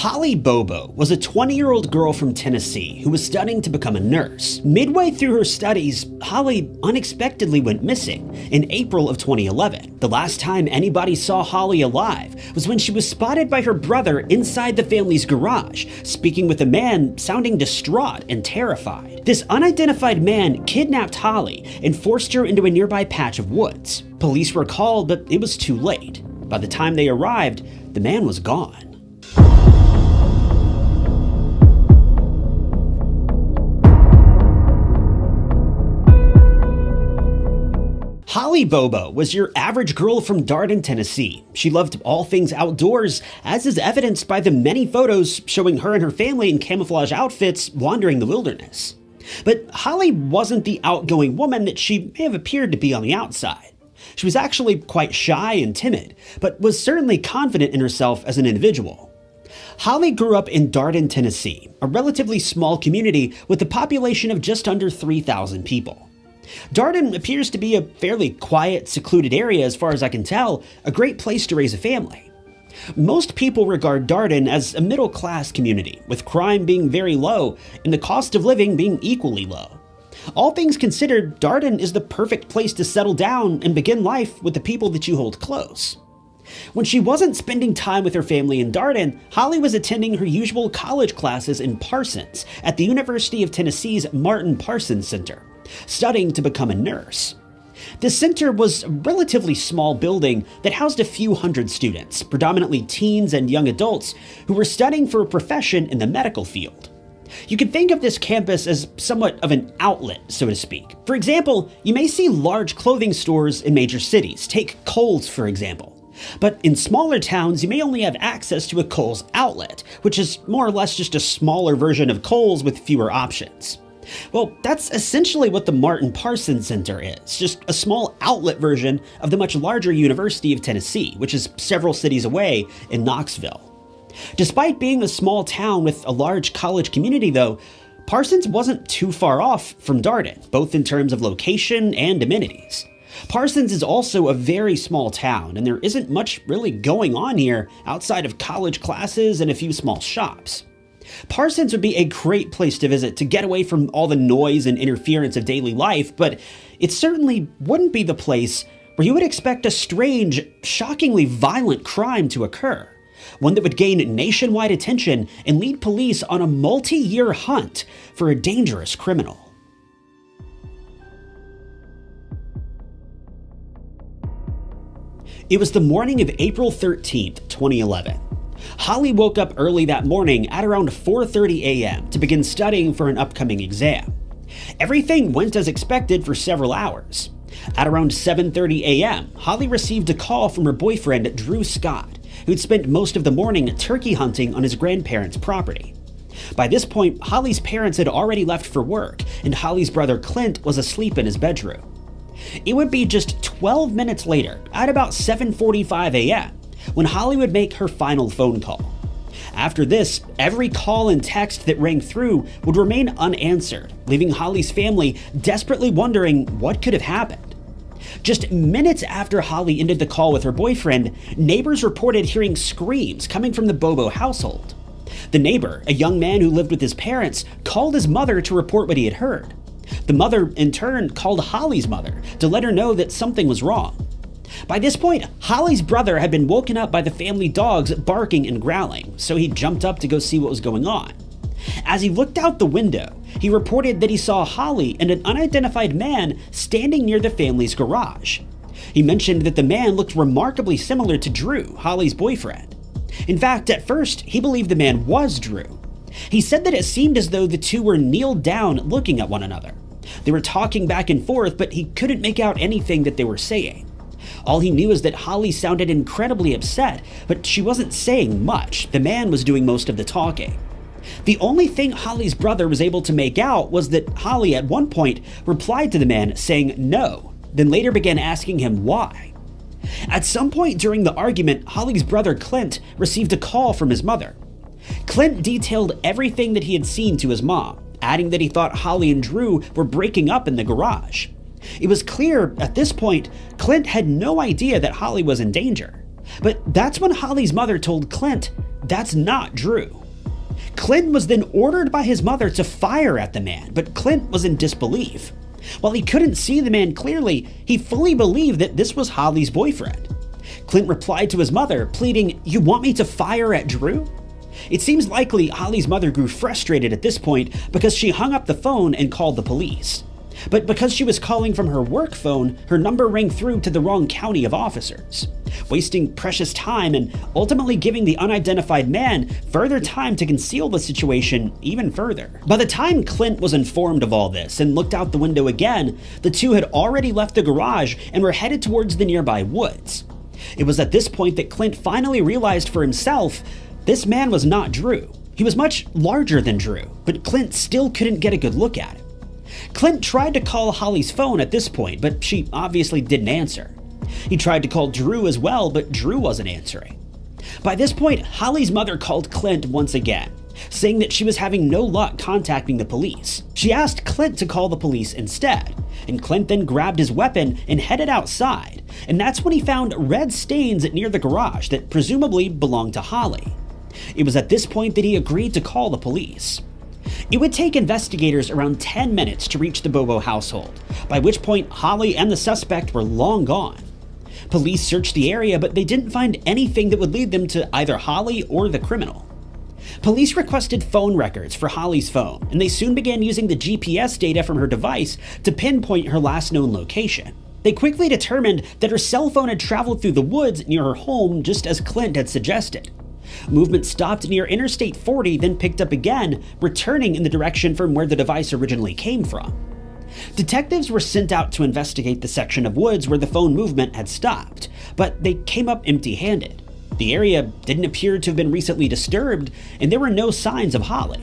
Holly Bobo was a 20-year-old girl from Tennessee who was studying to become a nurse. Midway through her studies, Holly unexpectedly went missing in April of 2011. The last time anybody saw Holly alive was when she was spotted by her brother inside the family's garage, speaking with a man sounding distraught and terrified. This unidentified man kidnapped Holly and forced her into a nearby patch of woods. Police were called, but it was too late. By the time they arrived, the man was gone. Holly Bobo was your average girl from Darden, Tennessee. She loved all things outdoors, as is evidenced by the many photos showing her and her family in camouflage outfits wandering the wilderness. But Holly wasn't the outgoing woman that she may have appeared to be on the outside. She was actually quite shy and timid, but was certainly confident in herself as an individual. Holly grew up in Darden, Tennessee, a relatively small community with a population of just under 3,000 people. Darden appears to be a fairly quiet, secluded area as far as I can tell, a great place to raise a family. Most people regard Darden as a middle-class community, with crime being very low and the cost of living being equally low. All things considered, Darden is the perfect place to settle down and begin life with the people that you hold close. When she wasn't spending time with her family in Darden, Holly was attending her usual college classes in Parsons at the University of Tennessee's Martin Parsons Center, studying to become a nurse. The center was a relatively small building that housed a few hundred students, predominantly teens and young adults, who were studying for a profession in the medical field. You can think of this campus as somewhat of an outlet, so to speak. For example, you may see large clothing stores in major cities. Take Kohl's, for example. But in smaller towns, you may only have access to a Kohl's outlet, which is more or less just a smaller version of Kohl's with fewer options. Well, that's essentially what the Martin Parsons Center is, just a small outlet version of the much larger University of Tennessee, which is several cities away in Knoxville. Despite being a small town with a large college community, though, Parsons wasn't too far off from Darden, both in terms of location and amenities. Parsons is also a very small town, and there isn't much really going on here outside of college classes and a few small shops. Parsons would be a great place to visit to get away from all the noise and interference of daily life, but it certainly wouldn't be the place where you would expect a strange, shockingly violent crime to occur, one that would gain nationwide attention and lead police on a multi-year hunt for a dangerous criminal. It was the morning of April 13th, 2011. Holly woke up early that morning at around 4:30 a.m. to begin studying for an upcoming exam. Everything went as expected for several hours. At around 7:30 a.m., Holly received a call from her boyfriend, Drew Scott, who'd spent most of the morning turkey hunting on his grandparents' property. By this point, Holly's parents had already left for work, and Holly's brother Clint was asleep in his bedroom. It would be just 12 minutes later, at about 7:45 a.m., when Holly would make her final phone call. After this, every call and text that rang through would remain unanswered, leaving Holly's family desperately wondering what could have happened. Just minutes after Holly ended the call with her boyfriend, neighbors reported hearing screams coming from the Bobo household. The neighbor, a young man who lived with his parents, called his mother to report what he had heard. The mother, in turn, called Holly's mother to let her know that something was wrong. By this point, Holly's brother had been woken up by the family dogs barking and growling, so he jumped up to go see what was going on. As he looked out the window, he reported that he saw Holly and an unidentified man standing near the family's garage. He mentioned that the man looked remarkably similar to Drew, Holly's boyfriend. In fact, at first, he believed the man was Drew. He said that it seemed as though the two were kneeled down looking at one another. They were talking back and forth, but he couldn't make out anything that they were saying. All he knew is that Holly sounded incredibly upset, but she wasn't saying much. The man was doing most of the talking. The only thing Holly's brother was able to make out was that Holly at one point replied to the man saying no, then later began asking him why. At some point during the argument, Holly's brother Clint received a call from his mother. Clint detailed everything that he had seen to his mom, adding that he thought Holly and Drew were breaking up in the garage. It was clear at this point, Clint had no idea that Holly was in danger. But that's when Holly's mother told Clint that's not Drew. Clint was then ordered by his mother to fire at the man, but Clint was in disbelief. While he couldn't see the man clearly, he fully believed that this was Holly's boyfriend. Clint replied to his mother, pleading, "You want me to fire at Drew?" It seems likely Holly's mother grew frustrated at this point because she hung up the phone and called the police. But because she was calling from her work phone, her number rang through to the wrong county of officers, wasting precious time and ultimately giving the unidentified man further time to conceal the situation even further. By the time Clint was informed of all this and looked out the window again, the two had already left the garage and were headed towards the nearby woods. It was at this point that Clint finally realized for himself this man was not Drew. He was much larger than Drew, but Clint still couldn't get a good look at him. Clint tried to call Holly's phone at this point, but she obviously didn't answer. He tried to call Drew as well, but Drew wasn't answering. By this point, Holly's mother called Clint once again, saying that she was having no luck contacting the police. She asked Clint to call the police instead, and Clint then grabbed his weapon and headed outside, and that's when he found red stains near the garage that presumably belonged to Holly. It was at this point that he agreed to call the police. It would take investigators around 10 minutes to reach the Bobo household, by which point Holly and the suspect were long gone. Police searched the area, but they didn't find anything that would lead them to either Holly or the criminal. Police requested phone records for Holly's phone, and they soon began using the GPS data from her device to pinpoint her last known location. They quickly determined that her cell phone had traveled through the woods near her home just as Clint had suggested. Movement stopped near Interstate 40, then picked up again, returning in the direction from where the device originally came from. Detectives were sent out to investigate the section of woods where the phone movement had stopped, but they came up empty-handed. The area didn't appear to have been recently disturbed, and there were no signs of Holly.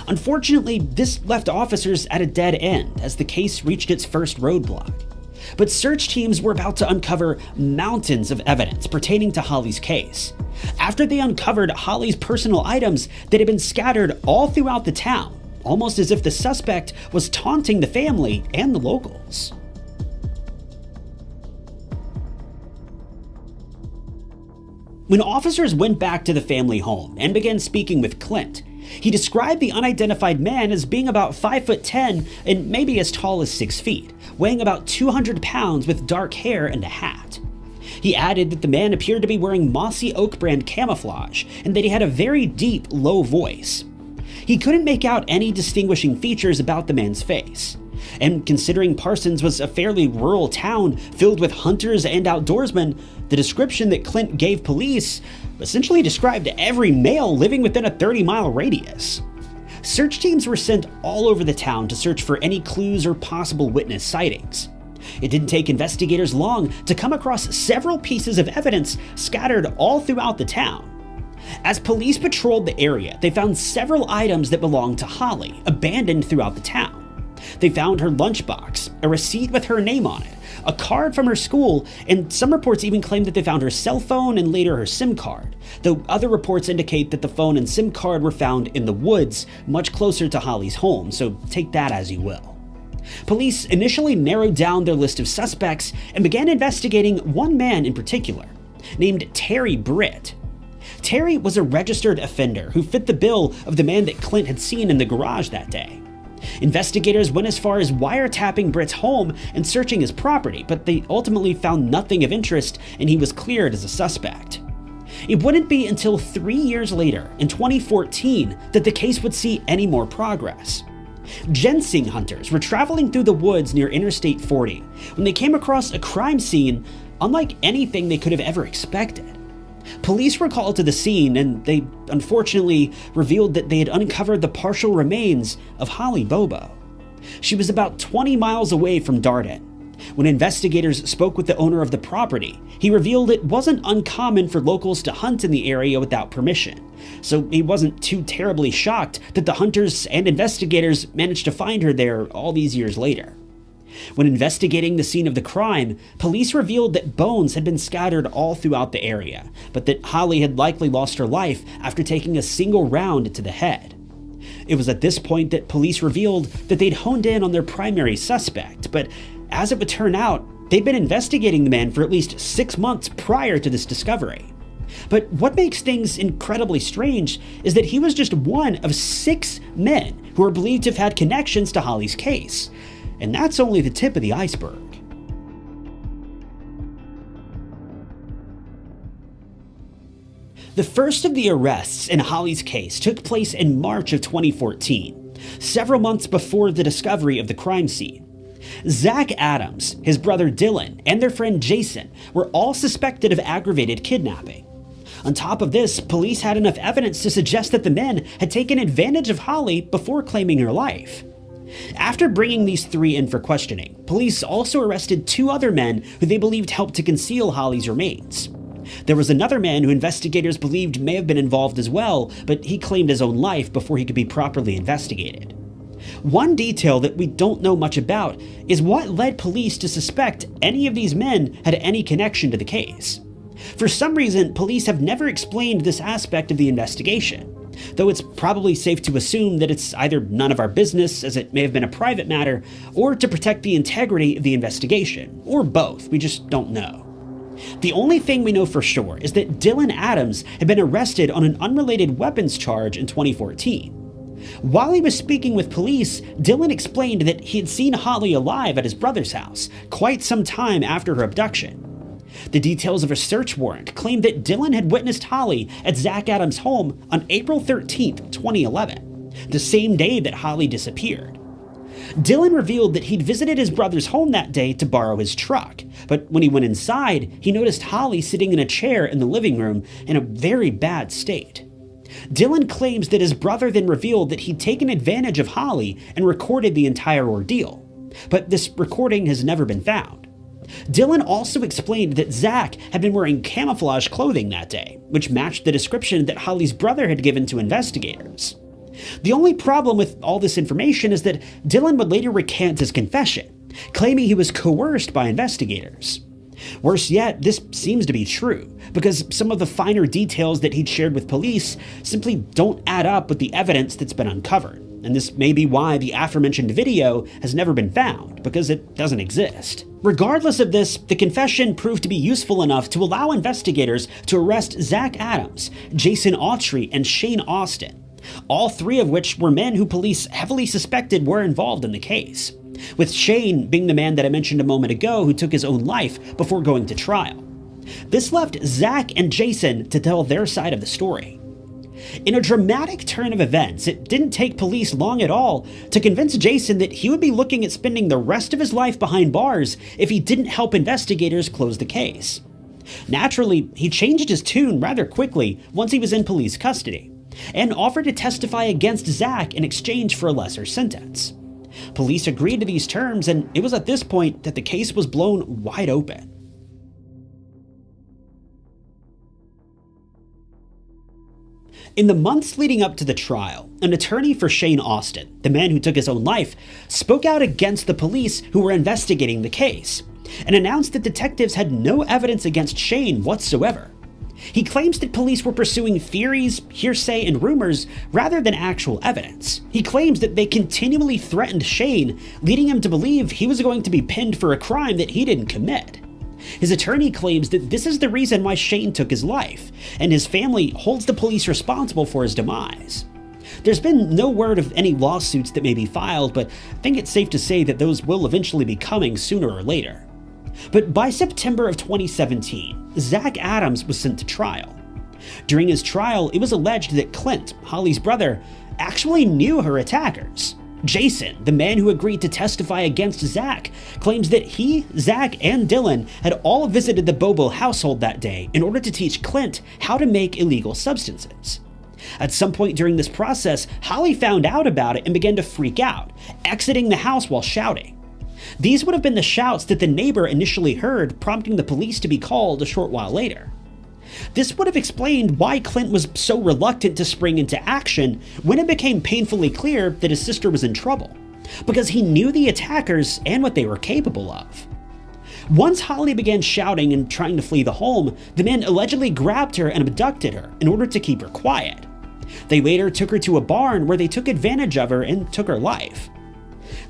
Unfortunately, this left officers at a dead end as the case reached its first roadblock. But search teams were about to uncover mountains of evidence pertaining to Holly's case, after they uncovered Holly's personal items that had been scattered all throughout the town, almost as if the suspect was taunting the family and the locals. When officers went back to the family home and began speaking with Clint, he described the unidentified man as being about 5'10" and maybe as tall as 6 feet, weighing about 200 pounds with dark hair and a hat. He added that the man appeared to be wearing Mossy Oak brand camouflage and that he had a very deep, low voice. He couldn't make out any distinguishing features about the man's face. And considering Parsons was a fairly rural town filled with hunters and outdoorsmen, the description that Clint gave police essentially described every male living within a 30-mile radius. Search teams were sent all over the town to search for any clues or possible witness sightings. It didn't take investigators long to come across several pieces of evidence scattered all throughout the town. As police patrolled the area, they found several items that belonged to Holly, abandoned throughout the town. They found her lunchbox, a receipt with her name on it, a card from her school, and some reports even claim that they found her cell phone and later her SIM card, though other reports indicate that the phone and SIM card were found in the woods, much closer to Holly's home, so take that as you will. Police initially narrowed down their list of suspects and began investigating one man in particular, named Terry Britt. Terry was a registered offender who fit the bill of the man that Clint had seen in the garage that day. Investigators went as far as wiretapping Britt's home and searching his property, but they ultimately found nothing of interest and he was cleared as a suspect. It wouldn't be until 3 years later, in 2014, that the case would see any more progress. Ginseng hunters were traveling through the woods near Interstate 40 when they came across a crime scene unlike anything they could have ever expected. Police were called to the scene and they unfortunately revealed that they had uncovered the partial remains of Holly Bobo. She was about 20 miles away from Darden. When investigators spoke with the owner of the property, he revealed it wasn't uncommon for locals to hunt in the area without permission, so he wasn't too terribly shocked that the hunters and investigators managed to find her there all these years later. When investigating the scene of the crime, police revealed that bones had been scattered all throughout the area, but that Holly had likely lost her life after taking a single round to the head. It was at this point that police revealed that they'd honed in on their primary suspect, but as it would turn out, they'd been investigating the man for at least 6 months prior to this discovery. But what makes things incredibly strange is that he was just one of 6 men who are believed to have had connections to Holly's case. And that's only the tip of the iceberg. The first of the arrests in Holly's case took place in March of 2014, several months before the discovery of the crime scene. Zach Adams, his brother Dylan, and their friend Jason were all suspected of aggravated kidnapping. On top of this, police had enough evidence to suggest that the men had taken advantage of Holly before claiming her life. After bringing these 3 in for questioning, police also arrested 2 other men who they believed helped to conceal Holly's remains. There was another man who investigators believed may have been involved as well, but he claimed his own life before he could be properly investigated. One detail that we don't know much about is what led police to suspect any of these men had any connection to the case. For some reason, police have never explained this aspect of the investigation, though it's probably safe to assume that it's either none of our business, as it may have been a private matter, or to protect the integrity of the investigation, or both. We just don't know. The only thing we know for sure is that Dylan Adams had been arrested on an unrelated weapons charge in 2014. While he was speaking with police, Dylan explained that he had seen Holly alive at his brother's house quite some time after her abduction. The details of a search warrant claimed that Dylan had witnessed Holly at Zach Adams' home on April 13, 2011, the same day that Holly disappeared. Dylan revealed that he'd visited his brother's home that day to borrow his truck, but when he went inside, he noticed Holly sitting in a chair in the living room in a very bad state. Dylan claims that his brother then revealed that he'd taken advantage of Holly and recorded the entire ordeal, but this recording has never been found. Dylan also explained that Zach had been wearing camouflage clothing that day, which matched the description that Holly's brother had given to investigators. The only problem with all this information is that Dylan would later recant his confession, claiming he was coerced by investigators. Worse yet, this seems to be true, because some of the finer details that he'd shared with police simply don't add up with the evidence that's been uncovered, and this may be why the aforementioned video has never been found, because it doesn't exist. Regardless of this, the confession proved to be useful enough to allow investigators to arrest Zach Adams, Jason Autry, and Shane Austin, all 3 of which were men who police heavily suspected were involved in the case, with Shane being the man that I mentioned a moment ago who took his own life before going to trial. This left Zach and Jason to tell their side of the story. In a dramatic turn of events, it didn't take police long at all to convince Jason that he would be looking at spending the rest of his life behind bars if he didn't help investigators close the case. Naturally, he changed his tune rather quickly once he was in police custody, and offered to testify against Zach in exchange for a lesser sentence. Police agreed to these terms, and it was at this point that the case was blown wide open. In the months leading up to the trial, an attorney for Shane Austin, the man who took his own life, spoke out against the police who were investigating the case, and announced that detectives had no evidence against Shane whatsoever. He claims that police were pursuing theories, hearsay, and rumors rather than actual evidence. He claims that they continually threatened Shane, leading him to believe he was going to be pinned for a crime that he didn't commit. His attorney claims that this is the reason why Shane took his life, and his family holds the police responsible for his demise. There's been no word of any lawsuits that may be filed, but I think it's safe to say that those will eventually be coming sooner or later. But by September of 2017, Zach Adams was sent to trial. During his trial, it was alleged that Clint, Holly's brother, actually knew her attackers. Jason, the man who agreed to testify against Zach, claims that he, Zach, and Dylan had all visited the Bobo household that day in order to teach Clint how to make illegal substances. At some point during this process, Holly found out about it and began to freak out, exiting the house while shouting. These would have been the shouts that the neighbor initially heard, prompting the police to be called a short while later. This would have explained why Clint was so reluctant to spring into action when it became painfully clear that his sister was in trouble, because he knew the attackers and what they were capable of. Once Holly began shouting and trying to flee the home, the men allegedly grabbed her and abducted her in order to keep her quiet. They later took her to a barn where they took advantage of her and took her life.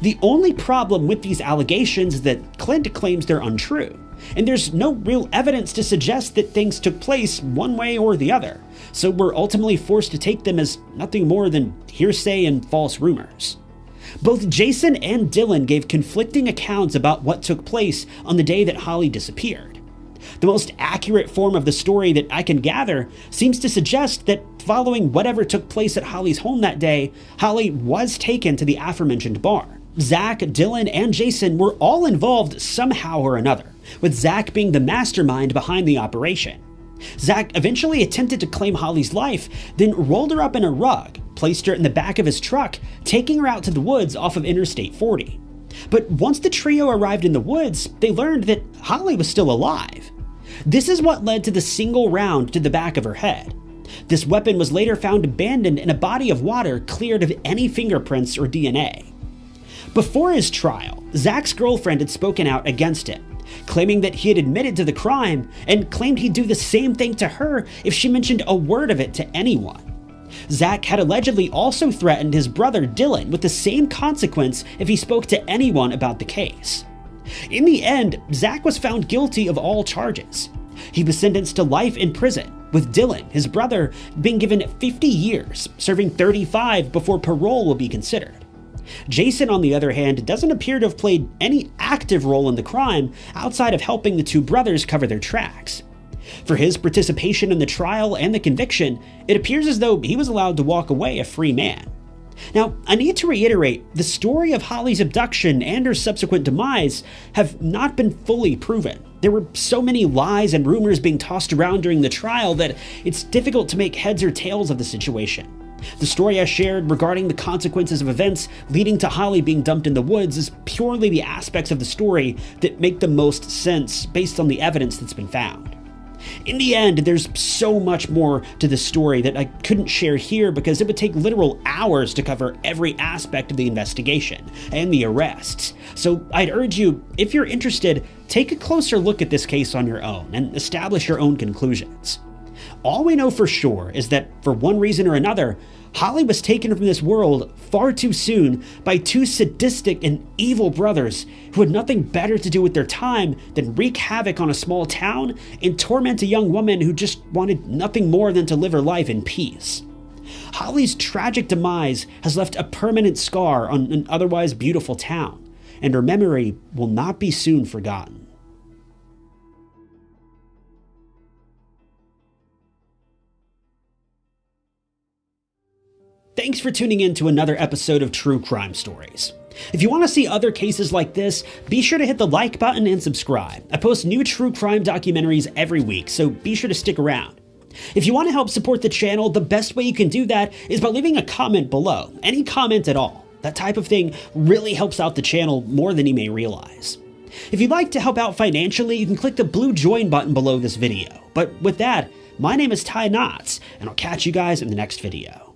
The only problem with these allegations is that Clint claims they're untrue, And there's no real evidence to suggest that things took place one way or the other, so we're ultimately forced to take them as nothing more than hearsay and false rumors. Both Jason and Dylan gave conflicting accounts about what took place on the day that Holly disappeared. The most accurate form of the story that I can gather seems to suggest that following whatever took place at Holly's home that day, Holly was taken to the aforementioned bar. Zach, Dylan, and Jason were all involved somehow or another, with Zach being the mastermind behind the operation. Zach eventually attempted to claim Holly's life, then rolled her up in a rug, placed her in the back of his truck, taking her out to the woods off of Interstate 40. But once the trio arrived in the woods, they learned that Holly was still alive. This is what led to the single round to the back of her head. This weapon was later found abandoned in a body of water cleared of any fingerprints or DNA. Before his trial, Zach's girlfriend had spoken out against him, claiming that he had admitted to the crime and claimed he'd do the same thing to her if she mentioned a word of it to anyone. Zach had allegedly also threatened his brother Dylan with the same consequence if he spoke to anyone about the case. In the end, Zach was found guilty of all charges. He was sentenced to life in prison, with Dylan, his brother, being given 50 years, serving 35 before parole will be considered. Jason, on the other hand, doesn't appear to have played any active role in the crime outside of helping the two brothers cover their tracks. For his participation in the trial and the conviction, it appears as though he was allowed to walk away a free man. Now, I need to reiterate, the story of Holly's abduction and her subsequent demise have not been fully proven. There were so many lies and rumors being tossed around during the trial that it's difficult to make heads or tails of the situation. The story I shared regarding the consequences of events leading to Holly being dumped in the woods is purely the aspects of the story that make the most sense based on the evidence that's been found. In the end, there's so much more to the story that I couldn't share here because it would take literal hours to cover every aspect of the investigation and the arrests. So I'd urge you, if you're interested, take a closer look at this case on your own and establish your own conclusions. All we know for sure is that, for one reason or another, Holly was taken from this world far too soon by two sadistic and evil brothers who had nothing better to do with their time than wreak havoc on a small town and torment a young woman who just wanted nothing more than to live her life in peace. Holly's tragic demise has left a permanent scar on an otherwise beautiful town, and her memory will not be soon forgotten. Thanks for tuning in to another episode of True Crime Stories. If you want to see other cases like this, be sure to hit the like button and subscribe. I post new true crime documentaries every week, so be sure to stick around. If you want to help support the channel, the best way you can do that is by leaving a comment below. Any comment at all. That type of thing really helps out the channel more than you may realize. If you'd like to help out financially, you can click the blue join button below this video. But with that, my name is Ty Knotts, and I'll catch you guys in the next video.